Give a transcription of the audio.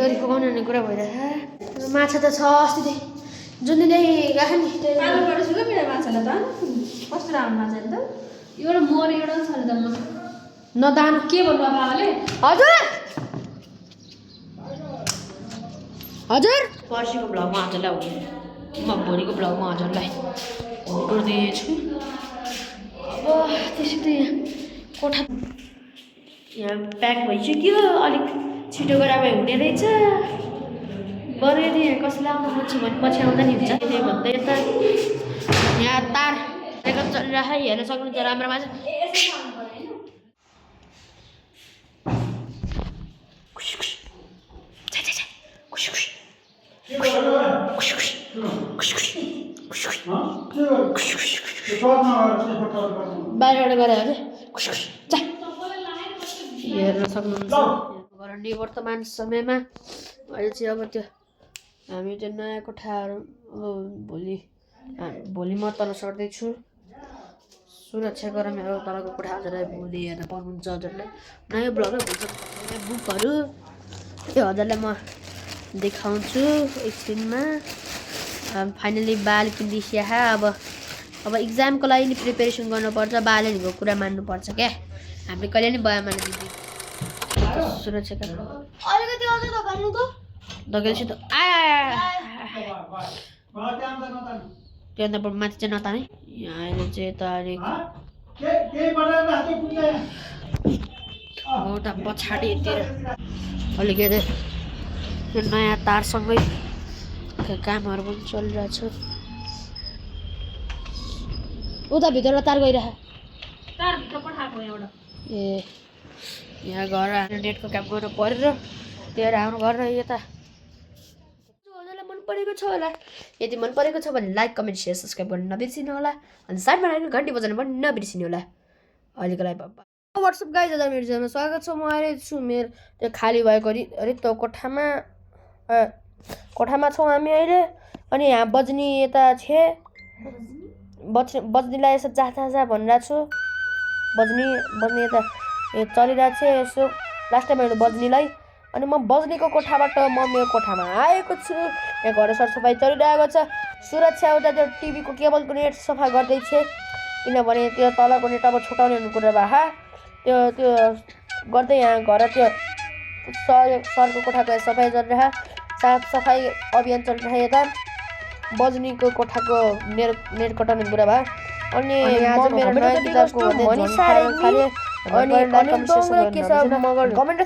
गरी पकाउने भन्ने कुरा भइरहेछ माछा त छ अस्ति जुन दिन गएको नि आलु परेछु क्या मेरो माछालाई त कस्तो राम्रो माछा त एउटा मर एउटा छ नि त म नदान के भन्नु बाबाले हजुर हजुर पर्सिको भ्लगमा हजुरलाई हुने म भोलिको भ्लगमा हजुरलाई गर्दैछु अब त्यसै त यहाँ कोठा यहाँ प्याक भइसक्यो अलिक छिटो गरा भए हुने रहेछ बरु यदि कसैलाई आउनु मन छ भने पछि आउँदा नि हुन्छ त्यही भन्दै यता यहाँ तार चलिरहेको हेर्न सक्नुहुन्छ राम्रोमा चाहिँ बाहिरबाट गएर हेर्न सक्नुहुन्छ घरनी वर्तमान समयमा अहिले चाहिँ अब त्यो हामी त्यो नयाँ कोठाहरू अब भोलि म तल सर्दैछु सुरक्षा गरेर मेरो तलको कोठा हजुरलाई भोलि हेर्न पाउनुहुन्छ हजुरले नयाँ ब्लगै भन्छ बुकहरू त्यो हजुरलाई म देखाउँछु एकछिनमा फाइनली बाल किनिदिस्या अब इक्जामको लागि नि प्रिपेरेसन गर्नुपर्छ बालेको कुरा मान्नुपर्छ क्या हामीले कहिले नि बया मान्नु दिदी सुरक्षा अलिकति अझ दगाल्नु त दगेल्छु त त्योभन्दा माथि चाहिँ नताने यहाँ अहिले चाहिँ यता उता पछाडितिर अलिकति त्यो नयाँ तारसँगै कामहरू पनि चलिरहेछ उता भित्र तार गइरह तारभित्र पठाएको एउटा ए यहाँ घर नेटको काम गर्नु परेर त्यहाँ हाम्रो घर र यता हजुरलाई मन परेको छ होला यदि मन परेको छ भने लाइक कमेन्ट सेयर सब्सक्राइब गर्न नबिर्सिनु होला अनि साइडमा रहेको घन्टी बजाउन पनि नबिर्सिनु होला अहिलेको लागि वाट्सएप गाइज हजुर मेरो च्यानलमा स्वागत छ म आएर छु मेरो त्यो खाली भएको रिक्त कोठामा छौँ हामी अहिले अनि यहाँ बज्नी यता छे बज्नीलाई यसो जा भनिरहेको छु बज्नी यता चलिरहेको छ यसो लास्ट टाइम हेर्नु बज्नीलाई अनि म बज्नीको कोठाबाट मम्मीको कोठामा आएको छु यहाँ घर सरसफाइ चलिरहेको छ सुरक्षा उता त्यो टिभीको केबलको नेट सफा गर्दैछ किनभने त्यो तलको नेट अब छुटाउने हुने कुरा भए त्यो गर्दै यहाँ घर त्यो सरको कोठाको सफाइ चलिरह साफ सफाइ अभियान चलिरह यता बज्नीको कोठाको नेट कटाउने कुरा भए अनि मेरो नयाँ किताबको कमेन्ट